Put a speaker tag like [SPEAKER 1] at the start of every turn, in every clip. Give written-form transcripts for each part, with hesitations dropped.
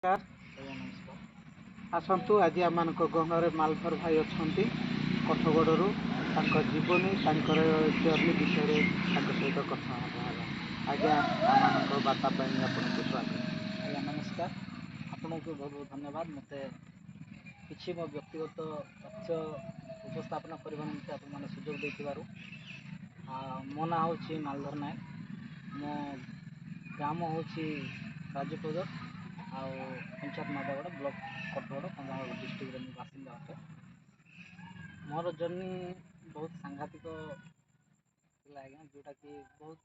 [SPEAKER 1] नमस्कार आसतु आज आम गहन मालभर भाई अच्छा कठगढ़ जीवनी जर्नी विषय सहित कथा आज्ञा आम बार्ता आपको स्वागत।
[SPEAKER 2] आज्ञा नमस्कार आपन को बहुत बहुत धन्यवाद मत कि मो व्यक्तिगत तथ्य उपस्थापन करने निम्ते आप सुजोग देथिबारु। मो ना हूँ मालधर नायक। मो ग्राम हूँ राजपद पंचायत माधवगढ़ ब्लॉक कठगढ़ कंधमाल डिस्ट्रिक्ट में बासिंदा अटे। मोर जर्नी बहुत सांघातिक थिला आज्ञा, जोटा कि बहुत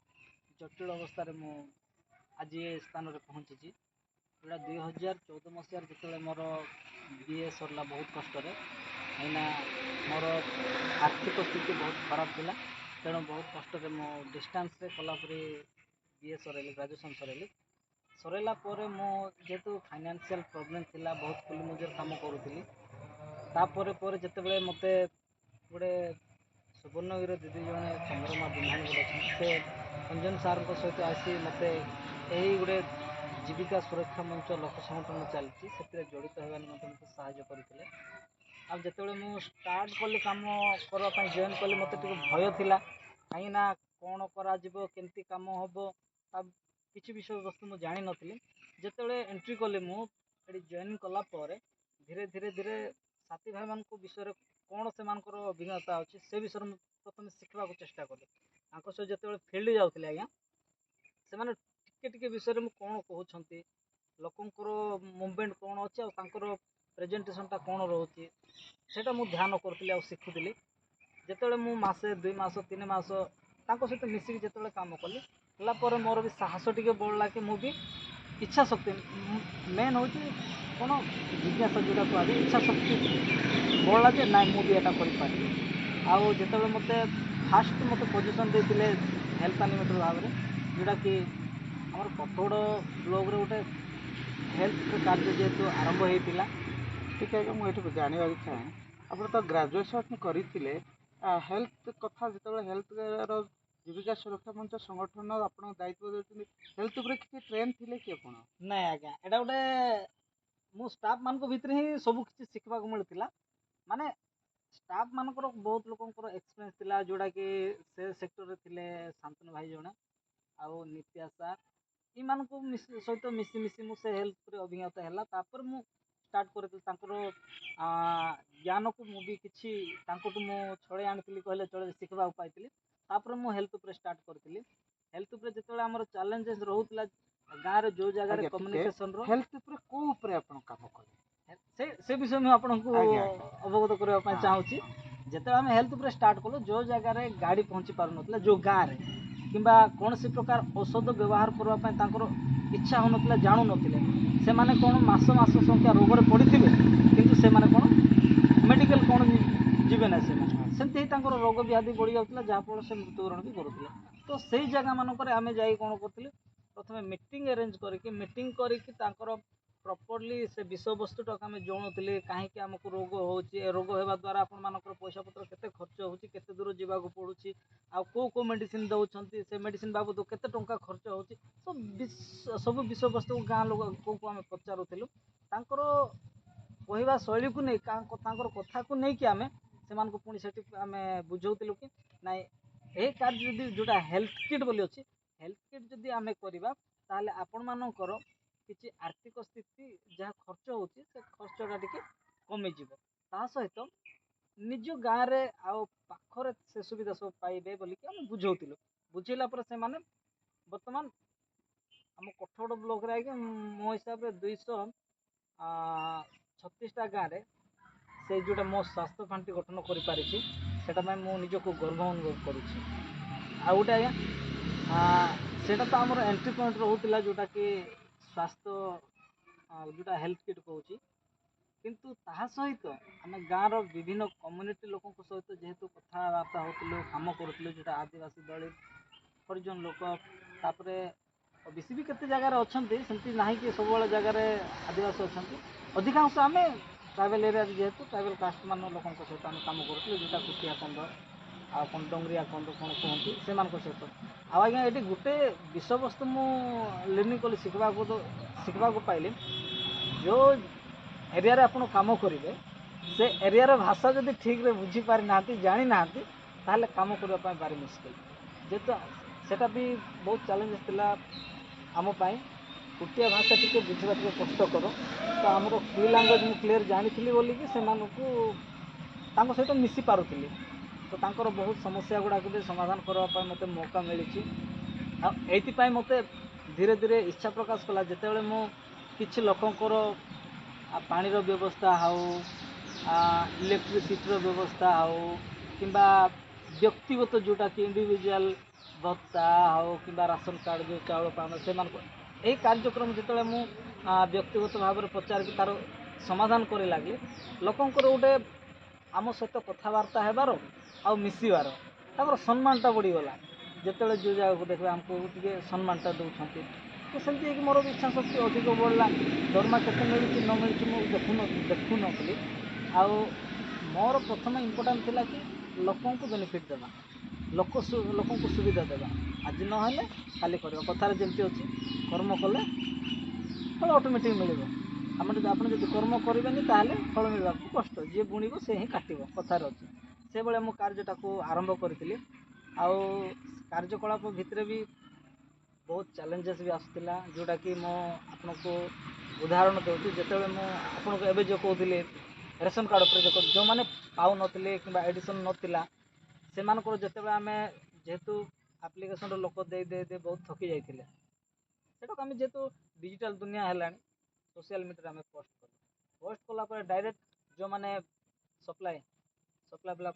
[SPEAKER 2] जटिल अवस्था मु आज ये स्थान में पहुँची। जोटा 2014 मसीह जो मोर बीए सरला बहुत कष्ट कहीं मोर आर्थिक स्थिति बहुत खराब थिला, तेणु बहुत कष्ट मो डिस्टेंस कलापर बीए सरैली ग्रेजुएशन सरैला जेहेतु फाइनेंशियल प्रॉब्लम थिला बहुत फुल मुझे काम करूली। तापर जिते मत गोटे सुवर्णगिर दीदी जड़े चंद्रमा बिहानी बोले से अंजन सार सहित आसी मत यही गोटे जीविका सुरक्षा मंच लोक संगठन चलती से जड़ित होगा मत साहय करते। आते मुझे स्टार्ट कली कम करने जॉइन कली मत भय थिला कहीं कौन करमती कम हम किसी विषय वस्तु मुझे जानी नी। जिते एंट्री कली मुझे जॉइन कलापर धीरे धीरे धीरे साथी भाई मान विषय कौन से अभिज्ञता अच्छी से विषय में प्रथम शिखा चेष्टा कली। सहित जो फील्ड जाऊे आज्ञा से टिके विषय में कौन कहते लोकंर मुवमेंट कौन अच्छे और प्रेजेंटेशनटा कौन रोचे से मुझे ध्यान करी शिखुली। जिते मुझे 2 मास 3 मास सहित मिसिक जो कम कली मोर भी साहस टे बढ़ला कि मुझे इच्छा शक्ति मेन हूँ कौन जिज्ञासा जोटा कह इच्छा शक्ति बढ़ला जे ना मुझे यहाँ कर आउ जो मत फास्ट मत पोजिशन देते हेल्थ एनिमेटर भाव में जोटा कि आम कठगढ़ ब्लॉक गोटे हेल्थ कार्य जेहेतु आरंभ होता।
[SPEAKER 1] ठीक है मुझे जानवा चाहे आप तो ग्रेजुएशन करते हेल्थ कथा जो हेल्थ जीविका सुरक्षा मंच संगठन आप दायित्व देते हेल्थ उपर किसी ट्रेन थे कि आप
[SPEAKER 2] ना आज्ञा एटा गोटे मो स्टाफ मान भीतर ही सब किसी शिखा मिलता माने स्टाफ मानकर बहुत लोक एक्सपीरियंस थिला जोड़ा कि से सेक्टर थे शांतनु भाई जड़े आउ नित्या सार इन सहित मिसी मिसी मुझे हेल्थ अभिज्ञता है मु स्टार्ट कर ज्ञान को मुझे किसी छड़े आनी कहले चले शिखा पाई मुझे हेल्थ उपर स्टार्ट करी। हेल्थ उपर जो आम चैलेंजेस रोला गाँव में जो जगह कम्युनिकेशन
[SPEAKER 1] हेल्थ उपर को काम कले
[SPEAKER 2] से विषय में आपको अवगत करने चाहूँगी। जिते आम हेल्थ उपर स्टार्ट कलु जो जगार गाड़ी पहुँची पार ना जो गाँव में कि कौन सी प्रकार औषध व्यवहार करने इच्छा हो ना जानू ना से माने कौन मास मास संख्या रोग पड़ी थे कि कौन मेडिकल कौन जीवे ना सेमती रोग व्याधि बढ़ी जाता जहाँफल से मृत्युवरण भी करुले। तो से जगह मानक आम जा कौन करें प्रथम मीटिंग अरेंज कर प्रॉपर्ली से विषय वस्तुटा आम जनाऊे कहीं आमको रोग हो रोग होगा द्वारा आप पैसा पत्र केते खर्च होते दूर जावाक पड़ूँ आउ कौ मेडिसिन दौरान से मेडिसिन बाबद केते टंका खर्च हो सब विषय वस्तु गाँ लोक को आम पचारूलु कहवा शैली को नहीं कथा को लेकिन आम से पुणी से आम बुझाऊलु कि नाई यही कार्य जोटा हेल्थ किट बोली अच्छी हेल्थ किट जदि आम करवा ताले आपण मानकर किसी आर्थिक स्थिति जहाँ खर्च हो खर्चटा टी कमिज सहित निज गाँव में आउ पाखर से सुविधा सब पाइबे बोलिक आम बुझाऊलु। बुझेला से बर्तमान आम कठगढ़ ब्लॉक रे आगे मो हिसाब से 236टा गाँव में से जोटा मो स्वास्थ्य पांठी गठन कर निजक गर्व अनुभव करुँच। आ गोटे आज्ञा से तो आम एंट्री पॉइंट रोला जोटा कि स्वास्थ्य जोटा हेल्थ किट कहूँ किंतु ताहा सहित आम गाँव विभिन्न कम्युनिटी लोक सहित जेहेतु कथबार्ता होलु कम करूँ जोटा आदिवासी दलित परिजन लोक तापर बेसी भी केते जगार अच्छा सेमती ना कि सब जगार आदिवासी अच्छा अधिकांश आम ट्राइबल एरिया जेहेतु ट्राइबल कास्ट मान लोक सहित आम कम करूँ जोटा कुटिया कंद आउ डंगरिया कंद कौन कहते से सहित आज्ञा ये गोटे विषय वस्तु मुझे लर्निंग कली शिखा पाइली जो एरिया आपण काम करेंगे से एरिया भाषा जब ठीक रे बुझी पारि ना जानी ना ताहले काम करने भारी मुश्किल जेहेतु सेटा भी बहुत चैलेंजेस थिला आम गोटे भाषा टी बुझा टे कष्टकर तो आमर क्यू लांगुएज मुझे क्लीयर जानी बोलिकी से सहित मिसी पारुली तो तांकर बहुत समस्या गुड़ाक भी समाधान करने मत मौका मिली आईपाई मत धीरे धीरे इच्छा प्रकाश कला जिते मु किसी लोकंर पानी व्यवस्था हाउ इलेक्ट्रिसिटी व्यवस्था हाउ कि व्यक्तिगत जोटा कि इंडिविजुअल भत्ता हाउ कि राशन कार्ड जो चाउल पान से यही कार्यक्रम जिते मु व्यक्तिगत भाव में पचार तार समाधान कर लगे लोकंर गोटे आम सहित कथबार्ता हेबार आ मिसबार सम्मानटा बढ़ीगला जिते जो जगह को देखिए आमको टे सम्मानटा दौरान तो सेमती मोर भी इच्छा शक्ति अधिक बढ़ला दरमा के मिलूँ न मिलूँ मुझे देखु नी आउ मोर प्रथम इम्पोर्टाट थिला कि लोकों को बेनिफिट देवा लोक को सुविधा देवा आज नहेले काली कर कथार जमती अच्छी कर्म कले फल ऑटोमेटिक मिल आप कर्म करेंगे ताहले फल मिलवा कष्ट जी बुणव से ही काट कथार अच्छी से भाई मु कार्यटा को आरंभ करी आउ कार्यकलाप भितर भी बहुत चैलेंजेस भी आसूला जोटा कि मो आपन को उदाहरण दूसरी जिते मुझे जो कहते रेशन कार्ड पर जो मैंने पाऊ नथिले कि एडिशन नाला से जिते आम जेहेतु आप्लिकेसन लोक दे दे दे बहुत थकी जाते सेटा आम जेहेतु डिजिटल दुनिया है सोशल मीडिया आम पोस्ट कला डायरेक्ट जो मैंने सप्लाई सप्लाई बेला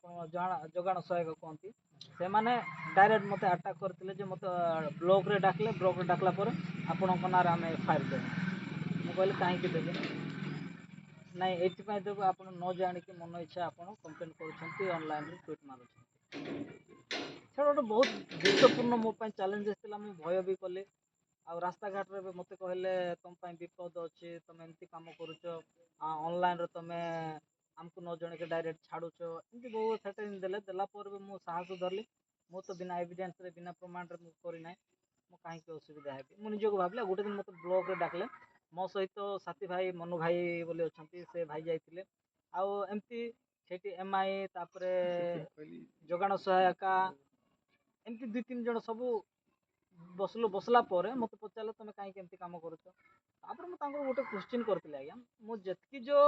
[SPEAKER 2] जोगाण सहायक कहती से मैंने डायरेक्ट मत अटैक करते मत ब्लॉक रे डाकले ब्लॉक रे डाकला आपण ना आम एफआईआर देव मुझे कहली कहीं देवे ना ये देव आप न जाणिक मन इच्छा आप कम्प्लेन करनलाइन ट्वीट मार्च से गोटे बहुत गुरुत्वपूर्ण मोपाई चैलेंजेस था मुझे भय भी कली आ रास्ता घाट रे मत कहले तुम विपद अच्छे तुम एमती कम कर ऑनलाइन तुम आमको न जन के डायरेक्ट छाड़ुच एमती बहुत थ्रेटनिंग देले भी मुझे साहस धरली मु तो बिना एविडेंस रे बिना प्रमाण रे मुझे करना कहीं असुविधा है मुझे भाविला गोटे दिन मत ब्लॉक रे डाकले मो सहित साथी भाई मनु भाई बोली अच्छा से भाई जाते आमती से एमआई जोगाण सहायिका एमती 2-3 जन सब बसला मत पचारे तुम कहीं कम कर गोटे क्वेश्चन करती आज्ञा मुझे जो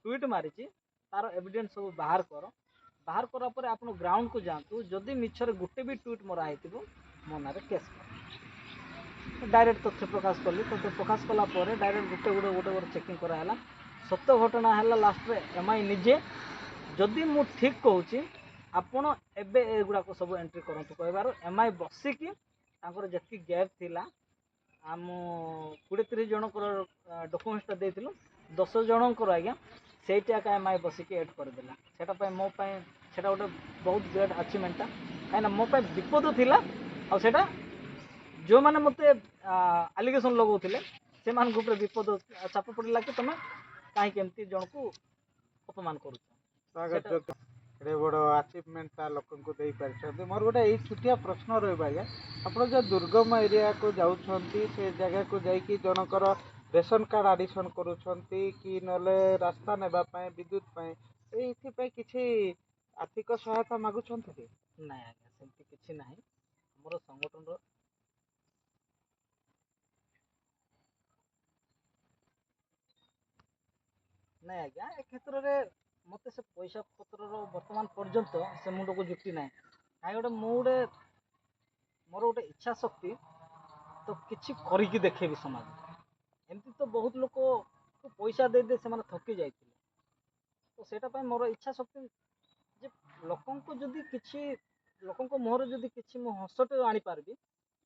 [SPEAKER 2] ट्वीट मारी तार एविडेंस सब बाहर करापर आप ग्राउंड को जातु जदि मिछर गोटे भी ट्वीट मराई मो ना केस कर डायरेक्ट तथ्य प्रकाश कली तथ्य प्रकाश कलापर डायरेक्ट गोटे गोटे गोटे गोटे चेकिंग कराला सत्य घटना है लास्ट में एमआई निजे जदि मु ठीक कहूँ आपण एबे एगुड़ाक सब एंट्री करूँ कहबार एमआई बसिकी जी गैप थी आम 20-30 जनकर डॉक्यूमेंट्सटा देलु 10 जनकर आज्ञा से एमआई बसिकी एड करदेला से मोपाई से गोटे बहुत ग्रेट अचिवमेंटा कहीं मो विपद थिला आ जो मैंने मत आलिगेसन लगौले से विपद चाप पड़ा कि तुम कहीं केमती जन को अपमान कर
[SPEAKER 1] बड़ अचिवमेंटा लोक मोर गोटे यही छुटिया प्रश्न रहा आप जो दुर्गम एरिया को जाऊँच से जगह को जाकि जनकर रेशन कार्ड आडिशन करुँच कि नले रास्ता नापी विद्युत ये किसी आर्थिक सहायता मागुंट कि
[SPEAKER 2] ना आज्ञा सेमती किसी ना मोर संगठन ना आज्ञा ए क्षेत्र में मत से पैसा पतर बर्तमान पर्यंत से मुंड को जुक्ति ना कहीं गोटे मुझे मोर गोटे इच्छा शक्ति तो किसी करके देखेबी समाज एमती तो बहुत लोक को पैसा दे दे से थकी जाते तो सेटा मोर इच्छा शक्ति जे लोकों को जदि किसी लोकों मुहर जदि किसी मु हसटे आनीपारि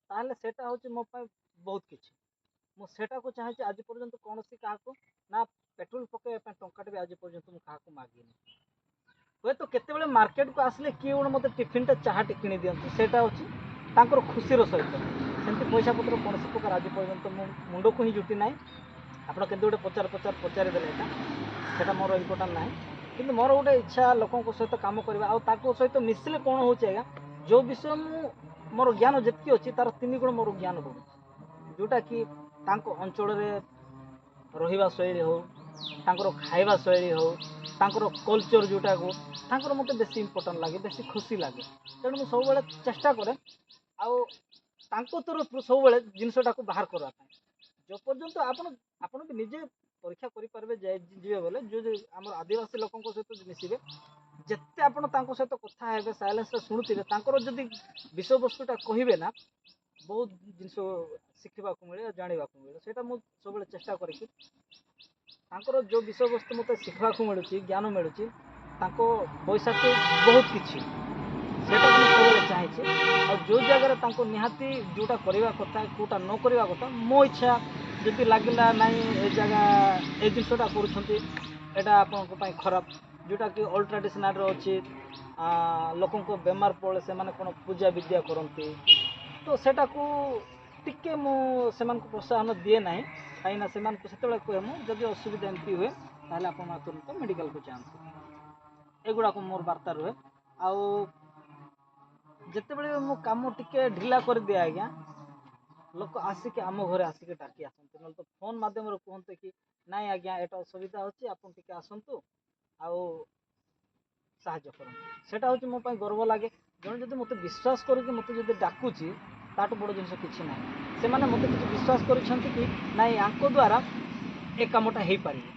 [SPEAKER 2] ताहले सेटा होची मो पाई बहुत किसी मुझे को चाहे आज पर्यंत कौन सी क्या ना पेट्रोल पकड़ टाटे भी आज पर्यंत मुझे क्या मागिनी हे तो केत मार्केट को आसले किए गोटे मत टिफिनटा चाह किणी दिखती से हूँ खुशीर सहित सेमती पैसा पत्र कौन प्रकार आज पर्यंत मो मुंड को ही जुटी ना आप गोटे पचारिदेले यहाँ मोर इम्पोर्टाट ना कि मोर गोटे इच्छा लोकों सहित कम करवा सहित मिसिले कौन हो जो विषय मोर ज्ञान जितकी अच्छी तार 3 गुण मोर ज्ञान बढ़ुଛି जोटा कि अंचल ରହିବା ଶୈଳୀ ହଉ, ତାଙ୍କର ଖାଇବା ଶୈଳୀ ହଉ, ତାଙ୍କର କଲଚର୍ ଯେଉଁଟାକୁ ତାଙ୍କର ମୋତେ ବେଶୀ ଇମ୍ପୋର୍ଟାଣ୍ଟ ଲାଗେ, ବେଶୀ ଖୁସି ଲାଗେ। ତେଣୁ ମୁଁ ସବୁବେଳେ ଚେଷ୍ଟା କରେ ଆଉ ତାଙ୍କ ତରଫରୁ ସବୁବେଳେ ଜିନିଷଟାକୁ ବାହାର କରିବା ପାଇଁ। ଯେଉଁ ପର୍ଯ୍ୟନ୍ତ ଆପଣ ବି ନିଜେ ପରୀକ୍ଷା କରିପାରିବେ ଯିବେ ବୋଲେ ଯେଉଁ ଆମର ଆଦିବାସୀ ଲୋକଙ୍କ ସହିତ ମିଶିବେ, ଯେତେ ଆପଣ ତାଙ୍କ ସହିତ କଥା ହେବେ, ସାଇଲେନ୍ସରେ ଶୁଣୁଥିବେ, ତାଙ୍କର ଯଦି ବିଷୟବସ୍ତୁଟା କହିବେ ନା, ବହୁତ ଜିନିଷ ଶିଖିବାକୁ ମିଳେ, ଜାଣିବାକୁ ମିଳେ। ସେଇଟା ମୁଁ ସବୁବେଳେ ଚେଷ୍ଟା କରିକି ତାଙ୍କର ଯେଉଁ ବିଷୟବସ୍ତୁ ମୋତେ ଶିଖିବାକୁ ମିଳୁଛି, ଜ୍ଞାନ ମିଳୁଛି, ତାଙ୍କ ପଇସାକୁ ବହୁତ କିଛି, ସେଇଟା ମୁଁ ସବୁବେଳେ ଚାହିଁଛି। ଆଉ ଯେଉଁ ଜାଗାରେ ତାଙ୍କୁ ନିହାତି ଯେଉଁଟା କରିବା କଥା, କେଉଁଟା ନ କରିବା କଥା, ମୋ ଇଚ୍ଛା ଯଦି ଲାଗିଲା ନାଇଁ ଏ ଜାଗା ଏ ଜିନିଷଟା କରୁଛନ୍ତି, ଏଇଟା ଆପଣଙ୍କ ପାଇଁ ଖରାପ, ଯେଉଁଟାକି ଅଲ୍ ଟ୍ରାଡିସନାଲ୍ରେ ଅଛି, ଲୋକଙ୍କ ବେମାର ପଡ଼େ ସେମାନେ କ'ଣ ପୂଜା ବିଦ୍ୟା କରନ୍ତି, ତ ସେଟାକୁ ଟିକେ ମୁଁ ସେମାନଙ୍କୁ ପ୍ରୋତ୍ସାହନ ଦିଏ ନାହିଁ। କାହିଁକିନା ସେମାନଙ୍କୁ ସେତେବେଳେ କୁହେ ମୁଁ ଯଦି ଅସୁବିଧା ଏମିତି ହୁଏ ତାହେଲେ ଆପଣ ତୁରନ୍ତ ମେଡ଼ିକାଲକୁ ଯାଆନ୍ତୁ, ଏଗୁଡ଼ାକ ମୋର ବାର୍ତ୍ତା ରୁହେ। ଆଉ ଯେତେବେଳେ ମୁଁ କାମ ଟିକେ ଢିଲା କରିଦିଏ ଆଜ୍ଞା, ଲୋକ ଆସିକି ଆମ ଘରେ ଆସିକି ଡାକି ଆସନ୍ତି, ନହେଲେ ତ ଫୋନ୍ ମାଧ୍ୟମରେ କୁହନ୍ତି କି ନାଇଁ ଆଜ୍ଞା ଏଇଟା ଅସୁବିଧା ହେଉଛି, ଆପଣ ଟିକେ ଆସନ୍ତୁ ଆଉ ସାହାଯ୍ୟ କରନ୍ତୁ। ସେଇଟା ହେଉଛି ମୋ ପାଇଁ ଗର୍ବ ଲାଗେ। ଜଣେ ଯଦି ମୋତେ ବିଶ୍ୱାସ କରିକି ମୋତେ ଯଦି ଡାକୁଛି, ତାଠୁ ବଡ଼ ଜିନିଷ କିଛି ନାହିଁ। ସେମାନେ ମୋତେ କିଛି ବିଶ୍ୱାସ କରିଛନ୍ତି କି ନାଇଁ ଆଙ୍କ ଦ୍ୱାରା ଏ କାମଟା ହେଇପାରିବ,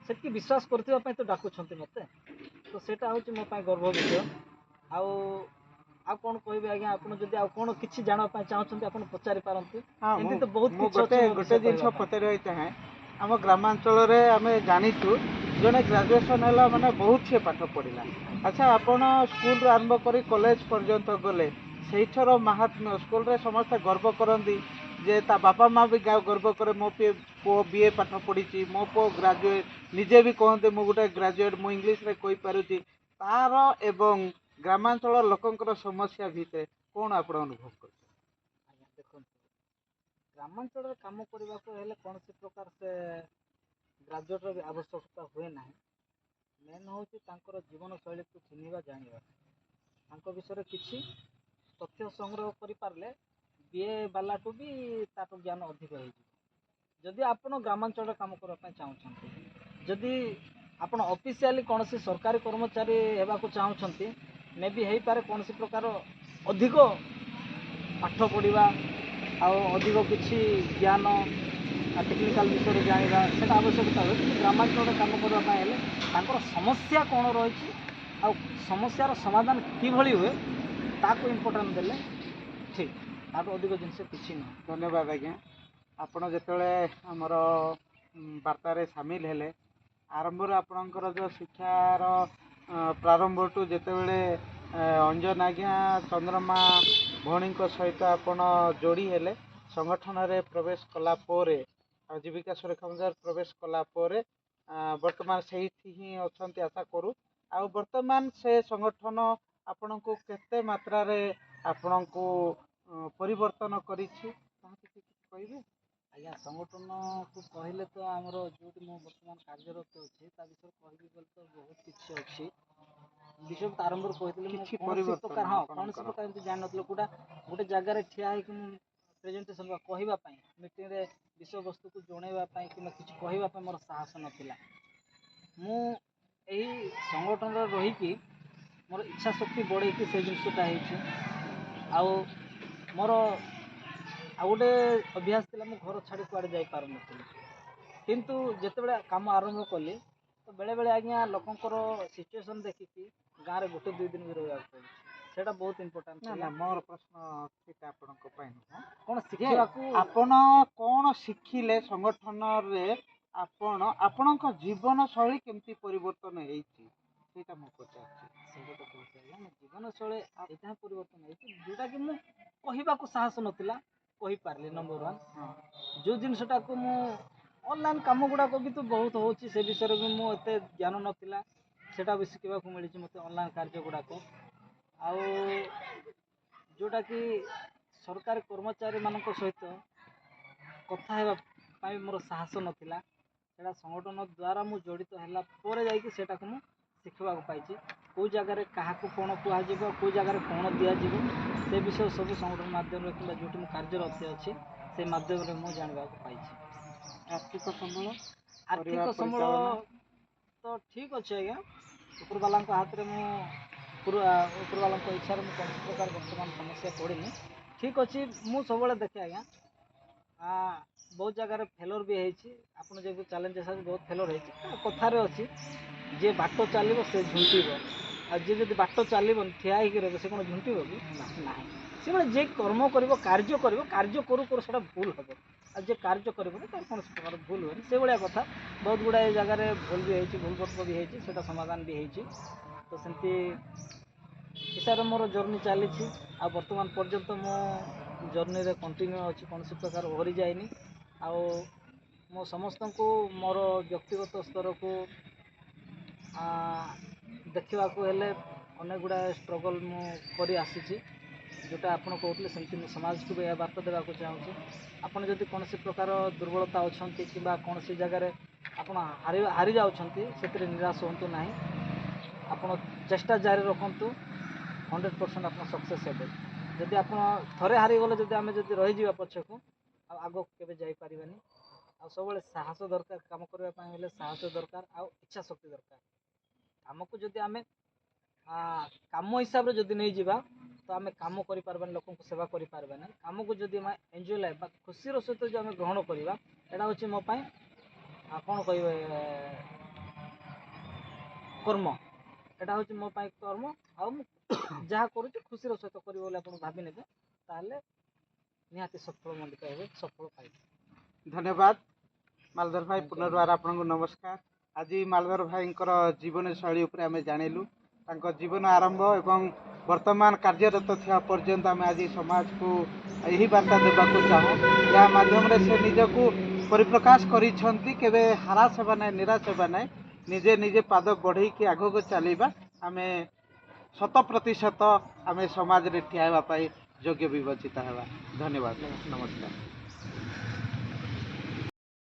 [SPEAKER 2] ସେତିକି ବିଶ୍ୱାସ କରୁଥିବା ପାଇଁ ତ ଡାକୁଛନ୍ତି ମୋତେ। ତ ସେଇଟା ହେଉଛି ମୋ ପାଇଁ ଗର୍ବ ବିଷୟ। ଆଉ କ'ଣ କହିବି ଆଜ୍ଞା, ଆପଣ ଯଦି ଆଉ କ'ଣ କିଛି ଜାଣିବା ପାଇଁ ଚାହୁଁଛନ୍ତି ଆପଣ ପଚାରି ପାରନ୍ତି। ଏମିତି ତ ବହୁତ
[SPEAKER 1] ମୁଁ
[SPEAKER 2] କିଛି
[SPEAKER 1] ଗୋଟେ
[SPEAKER 2] ଅଛି ମୋ ବିଷୟ
[SPEAKER 1] ଜିନିଷ
[SPEAKER 2] କହିବା ପାଇଁ।
[SPEAKER 1] ପଚାରିବାକୁ ଚାହେଁ। ଆମ ଗ୍ରାମାଞ୍ଚଳରେ ଆମେ ଜାଣିଛୁ ଜଣେ ଗ୍ରାଜୁଏସନ୍ ହେଲା ମାନେ ବହୁତ ସେ ପାଠ ପଢ଼ିଲା। ଆଚ୍ଛା, ଆପଣ ସ୍କୁଲରୁ ଆରମ୍ଭ କରି କଲେଜ ପର୍ଯ୍ୟନ୍ତ ଗଲେ, ସେଇଥର ମାହାତ୍ମ୍ୟ ସ୍କୁଲରେ ସମସ୍ତେ ଗର୍ବ କରନ୍ତି ଯେ ତା ବାପା ମାଆ ବି ଗର୍ବ କରେ ମୋ ପୁଅ BA ପାଠ ପଢ଼ିଛି, ମୋ ପୁଅ ଗ୍ରାଜୁଏଟ୍, ନିଜେ ବି କହନ୍ତି ମୁଁ ଗୋଟେ ଗ୍ରାଜୁଏଟ୍, ମୁଁ ଇଂଲିଶରେ କହିପାରୁଛି। ତାର ଏବଂ ଗ୍ରାମାଞ୍ଚଳ ଲୋକଙ୍କର ସମସ୍ୟା ଭିତରେ କ'ଣ ଆପଣ ଅନୁଭବ କରୁଛନ୍ତି?
[SPEAKER 2] ଆଜ୍ଞା ଦେଖନ୍ତୁ, ଗ୍ରାମାଞ୍ଚଳରେ କାମ କରିବାକୁ ହେଲେ କୌଣସି ପ୍ରକାର ସେ ଗ୍ରାଜୁଏଟ୍ର ବି ଆବଶ୍ୟକତା ହୁଏ ନାହିଁ। ମେନ୍ ହେଉଛି ତାଙ୍କର ଜୀବନଶୈଳୀକୁ ଚିହ୍ନିବା, ଜାଣିବା, ତାଙ୍କ ବିଷୟରେ କିଛି ତଥ୍ୟ ସଂଗ୍ରହ କରିପାରିଲେ BA ବାଲାଠୁ ବି ତାଠୁ ଜ୍ଞାନ ଅଧିକ ହେଇଯିବ। ଯଦି ଆପଣ ଗ୍ରାମାଞ୍ଚଳରେ କାମ କରିବା ପାଇଁ ଚାହୁଁଛନ୍ତି, ଯଦି ଆପଣ ଅଫିସିଆଲି କୌଣସି ସରକାରୀ କର୍ମଚାରୀ ହେବାକୁ ଚାହୁଁଛନ୍ତି, ମେ ବି ହେଇପାରେ କୌଣସି ପ୍ରକାର ଅଧିକ ପାଠ ପଢ଼ିବା ଆଉ ଅଧିକ କିଛି ଜ୍ଞାନ ଟେକ୍ନିକାଲ ବିଷୟରେ ଜାଣିବା, ସେଇଟା ଆବଶ୍ୟକତା ହୁଏ। କିନ୍ତୁ ଗ୍ରାମାଞ୍ଚଳରେ କାମ କରିବା ପାଇଁ ହେଲେ ତାଙ୍କର ସମସ୍ୟା କ'ଣ ରହିଛି ଆଉ ସମସ୍ୟାର ସମାଧାନ କିଭଳି ହୁଏ ତାକୁ ଇମ୍ପୋର୍ଟାଣ୍ଟ ଦେଲେ ଠିକ୍, ତାଠୁ ଅଧିକ ଜିନିଷ କିଛି ନୁହେଁ।
[SPEAKER 1] ଧନ୍ୟବାଦ ଆଜ୍ଞା। ଆପଣ ଯେତେବେଳେ ଆମର ବାର୍ତ୍ତାରେ ସାମିଲ ହେଲେ, ଆରମ୍ଭରୁ ଆପଣଙ୍କର ଯେଉଁ ଶିକ୍ଷାର ପ୍ରାରମ୍ଭଠୁ ଯେତେବେଳେ ଅଞ୍ଜନ ଆଜ୍ଞା ଚନ୍ଦ୍ରମା ଭଉଣୀଙ୍କ ସହିତ ଆପଣ ଯୋଡ଼ି ହେଲେ, ସଂଗଠନରେ ପ୍ରବେଶ କଲା ପରେ ଆଉ ଜୀବିକା ସୁରକ୍ଷା ବଜାର ପ୍ରବେଶ କଲା ପରେ ବର୍ତ୍ତମାନ ସେଇଠି ହିଁ ଅଛନ୍ତି ଆଶା କରୁ। ଆଉ ବର୍ତ୍ତମାନ ସେ ସଂଗଠନ ଆପଣଙ୍କୁ କେତେ ମାତ୍ରାରେ ଆପଣଙ୍କୁ ପରିବର୍ତ୍ତନ କରିଛି ତାହା କିଛି କହିବେ?
[SPEAKER 2] ଆଜ୍ଞା, ସଂଗଠନକୁ କହିଲେ ତ ଆମର ଯେଉଁଠି ମୁଁ ବର୍ତ୍ତମାନ କାର୍ଯ୍ୟରତ ଅଛି ତା ବିଷୟରେ କହିବି ବୋଲି ତ ବହୁତ କିଛି ଅଛି। ବିଷୟ ତ ଆରମ୍ଭରୁ କହିଥିଲି ମୁଁ
[SPEAKER 1] କିଛି
[SPEAKER 2] କୌଣସି
[SPEAKER 1] ପରିବର୍ତ୍ତନ
[SPEAKER 2] ପ୍ରକାର କୌଣସି
[SPEAKER 1] ଆପଣଙ୍କର?
[SPEAKER 2] ପ୍ରକାର ଏମିତି ଜାଣିନଥିଲି ଗୋଟେ ଜାଗାରେ ଠିଆ ହେଇକି ମୁଁ ପ୍ରେଜେଣ୍ଟେସନ୍ ବା କହିବା ପାଇଁ, ମିଟିଂରେ ବିଷୟବସ୍ତୁକୁ ଜଣାଇବା ପାଇଁ କିମ୍ବା କିଛି କହିବା ପାଇଁ ମୋର ସାହସ ନଥିଲା। ମୁଁ ଏହି ସଂଗଠନରେ ରହିକି ମୋର ଇଚ୍ଛା ଶକ୍ତି ବଢ଼େଇକି ସେ ଜିନିଷଟା ହେଇଛି। ଆଉ ମୋର ଆଉ ଗୋଟେ ଅଭ୍ୟାସ ଥିଲା, ମୁଁ ଘର ଛାଡ଼ି କୁଆଡ଼େ ଯାଇପାରୁନଥିଲି। କିନ୍ତୁ ଯେତେବେଳେ କାମ ଆରମ୍ଭ କଲି ତ ବେଳେବେଳେ ଆଜ୍ଞା ଲୋକଙ୍କର ସିଚୁଏସନ୍ ଦେଖିକି ଗାଁରେ 1-2 ଦିନ ବି ରହିବାକୁ ପଡ଼ୁଛି। ସେଇଟା ବହୁତ ଇମ୍ପୋର୍ଟାଣ୍ଟ
[SPEAKER 1] ନା
[SPEAKER 2] ଥିଲା।
[SPEAKER 1] ନା, ମୋର ପ୍ରଶ୍ନ ସେଇଟା ଆପଣଙ୍କ ପାଇଁ ନୁହଁ
[SPEAKER 2] କ'ଣ
[SPEAKER 1] ଯେ
[SPEAKER 2] ଶିଖିବାକୁ
[SPEAKER 1] ଆପଣ କ'ଣ ଶିଖିଲେ ସଂଗଠନରେ, ଆପଣଙ୍କ ଜୀବନ ଶୈଳୀ କେମିତି ପରିବର୍ତ୍ତନ ହେଇଛି ସେଇଟା ମୁଁ ପଚାରୁଛି।
[SPEAKER 2] ସେଇଟା ତ କହୁଛି ଆଜ୍ଞା, ମୋ ଜୀବନଶୈଳୀ ଏଇଟା ହିଁ ପରିବର୍ତ୍ତନ ହେଇଛି ଯେଉଁଟାକି ମୁଁ କହିବାକୁ ସାହସ ନଥିଲା, କହିପାରିଲି। ନମ୍ବର 1, ଯେଉଁ ଜିନିଷଟାକୁ ମୁଁ ଅନଲାଇନ୍ କାମ ଗୁଡ଼ାକ ବି ତ ବହୁତ ହେଉଛି, ସେ ବିଷୟରେ ବି ମୁଁ ଏତେ ଜ୍ଞାନ ନଥିଲା, ସେଇଟା ବି ଶିଖିବାକୁ ମିଳିଛି ମୋତେ ଅନଲାଇନ୍ କାର୍ଯ୍ୟ ଗୁଡ଼ାକ। ଆଉ ଯେଉଁଟାକି ସରକାରୀ କର୍ମଚାରୀମାନଙ୍କ ସହିତ କଥା ହେବା ପାଇଁ ମୋର ସାହସ ନଥିଲା, ସେଇଟା ସଂଗଠନ ଦ୍ୱାରା ମୁଁ ଜଡ଼ିତ ହେଲା ପରେ ଯାଇକି ସେଇଟାକୁ ମୁଁ ଶିଖିବାକୁ ପାଇଛି। କେଉଁ ଜାଗାରେ କାହାକୁ କ'ଣ କୁହାଯିବ, କେଉଁ ଜାଗାରେ କ'ଣ ଦିଆଯିବ, ସେ ବିଷୟ ସବୁ ସଂଗଠନ ମାଧ୍ୟମରେ କିମ୍ବା ଯେଉଁଠି ମୁଁ କାର୍ଯ୍ୟରତ ଅଛି ସେ ମାଧ୍ୟମରେ ମୁଁ ଜାଣିବାକୁ ପାଇଛି।
[SPEAKER 1] ଆର୍ଥିକ ସମ୍ବଳ
[SPEAKER 2] ଆର୍ଥିକ
[SPEAKER 1] ପରିବାର
[SPEAKER 2] ସମ୍ବଳ
[SPEAKER 1] ପରିଚାଳନା?
[SPEAKER 2] ତ ଠିକ୍ ଅଛି ଆଜ୍ଞା। ଉପରବାଲାଙ୍କ ହାତରେ ମୁଁ ଉପରବାଲାଙ୍କ ଇଚ୍ଛାରେ ମୁଁ କୌଣସି ପ୍ରକାର ବର୍ତ୍ତମାନ ସମସ୍ୟା ପଡ଼ିନି। ଠିକ୍ ଅଛି। ମୁଁ ସବୁବେଳେ ଦେଖେ ଆଜ୍ଞା, ବହୁତ ଜାଗାରେ ଫେଲର ବି ହେଇଛି। ଆପଣ ଯେହେତୁ ଚ୍ୟାଲେଞ୍ଜ ହିସାବରେ ବହୁତ ଫେଲର ହେଇଛି। କଥାରେ ଅଛି, ଯିଏ ବାଟ ଚାଲିବ ସେ ଝୁଣ୍ଟିବ, ଆଉ ଯିଏ ଯଦି ବାଟ ଚାଲିବନି ଠିଆ ହେଇକି ରହିବ ସେ କ'ଣ ଝୁଣ୍ଟିବ କି? ନାହିଁ। ସେଭଳି ଯିଏ କର୍ମ କରିବ, କାର୍ଯ୍ୟ କରିବ, କାର୍ଯ୍ୟ କରୁ କରୁ ସେଇଟା ଭୁଲ ହେବ। ଆଉ ଯିଏ କାର୍ଯ୍ୟ କରିବନି ତାର କୌଣସି ପ୍ରକାର ଭୁଲ ହୁଏନି। ସେଇଭଳିଆ କଥା ବହୁତ ଗୁଡ଼ାଏ ଜାଗାରେ ଭୁଲ ବି ହେଇଛି, ଭୁଲ ଭଟକ ବି ହେଇଛି, ସେଇଟା ସମାଧାନ ବି ହେଇଛି। ତ ସେମିତି ହିସାବରେ ମୋର ଜର୍ଣ୍ଣି ଚାଲିଛି। ଆଉ ବର୍ତ୍ତମାନ ପର୍ଯ୍ୟନ୍ତ ମୁଁ ଜର୍ଣ୍ଣିରେ କଣ୍ଟିନ୍ୟୁ ଅଛି, କୌଣସି ପ୍ରକାର ଓହରି ଯାଇନି। ଆଉ ମୁଁ ସମସ୍ତଙ୍କୁ ମୋର ବ୍ୟକ୍ତିଗତ ସ୍ତରକୁ ଦେଖିବାକୁ ହେଲେ ଅନେକ ଗୁଡ଼ାଏ ଷ୍ଟ୍ରଗଲ୍ ମୁଁ କରି ଆସିଛି। ଯେଉଁଟା ଆପଣ କହୁଥିଲେ ସେମିତି ମୁଁ ସମାଜକୁ ବି ଏହା ବାର୍ତ୍ତା ଦେବାକୁ ଚାହୁଁଛି। ଆପଣ ଯଦି କୌଣସି ପ୍ରକାର ଦୁର୍ବଳତା ଅଛନ୍ତି କିମ୍ବା କୌଣସି ଜାଗାରେ ଆପଣ ହାରି ଯାଉଛନ୍ତି, ସେଥିରେ ନିରାଶ ହୁଅନ୍ତୁ ନାହିଁ। ଆପଣ ଚେଷ୍ଟା ଜାରି ରଖନ୍ତୁ, 100% ଆପଣ ସକ୍ସେସ୍ ହେବେ। ଯଦି ଆପଣ ଥରେ ହାରିଗଲେ, ଆମେ ଯଦି ରହିଯିବା ପଛକୁ, ଆଉ ଆଗକୁ କେବେ ଯାଇପାରିବେନି। ଆଉ ସବୁବେଳେ ସାହସ ଦରକାର। କାମ କରିବା ପାଇଁ ହେଲେ ସାହସ ଦରକାର, ଆଉ ଇଚ୍ଛା ଶକ୍ତି ଦରକାର। କାମକୁ ଯଦି ଆମେ କାମ ହିସାବରେ ଯଦି ନେଇଯିବା, ତ ଆମେ କାମ କରିପାରିବାନି, ଲୋକଙ୍କୁ ସେବା କରିପାରିବାନି। କାମକୁ ଯଦି ଆମେ ଏନ୍ଜୟ ଲାଇଫ୍ ବା ଖୁସିର ସହିତ ଯଦି ଆମେ ଗ୍ରହଣ କରିବା, ଏଇଟା ହେଉଛି ମୋ ପାଇଁ କ'ଣ କହିବେ, କର୍ମ। ଏଇଟା ହେଉଛି ମୋ ପାଇଁ କର୍ମ। ଆଉ ମୁଁ ଯାହା କରୁଛି ଖୁସିର ସହିତ କରିବି ବୋଲି ଆପଣ ଭାବି ନେବେ, ତାହେଲେ ନିହାତି ସଫଳ ମଣ୍ଡିତ ହେବେ, ସଫଳ ପାଇବେ।
[SPEAKER 1] ଧନ୍ୟବାଦ ମାଲଧର ଭାଇ।
[SPEAKER 2] Thank you.
[SPEAKER 1] ପୁନର୍ବାର ଆପଣଙ୍କୁ ନମସ୍କାର। ଆଜି ମାଲଧର ଭାଇଙ୍କର ଜୀବନ ଶୈଳୀ ଉପରେ ଆମେ ଜାଣିଲୁ। ତାଙ୍କ ଜୀବନ ଆରମ୍ଭ ଏବଂ ବର୍ତ୍ତମାନ କାର୍ଯ୍ୟରତ ଥିବା ପର୍ଯ୍ୟନ୍ତ ଆମେ ଆଜି ସମାଜକୁ ଏହି ବାର୍ତ୍ତା ଦେବାକୁ ଚାହୁଁ, ଯାହା ମାଧ୍ୟମରେ ସେ ନିଜକୁ ପରିପ୍ରକାଶ କରିଛନ୍ତି। କେବେ ହରାସ ହେବା ନାହିଁ, ନିରାଶ ହେବା ନାହିଁ। ନିଜେ ପାଦ ବଢ଼େଇକି ଆଗକୁ ଚାଲିବା। ଆମେ 100% ଆମେ ସମାଜରେ ଠିଆ ହେବା ପାଇଁ ଯୋଗ୍ୟ ବିବେଚିତ ହେବା। ଧନ୍ୟବାଦ। ନମସ୍କାର।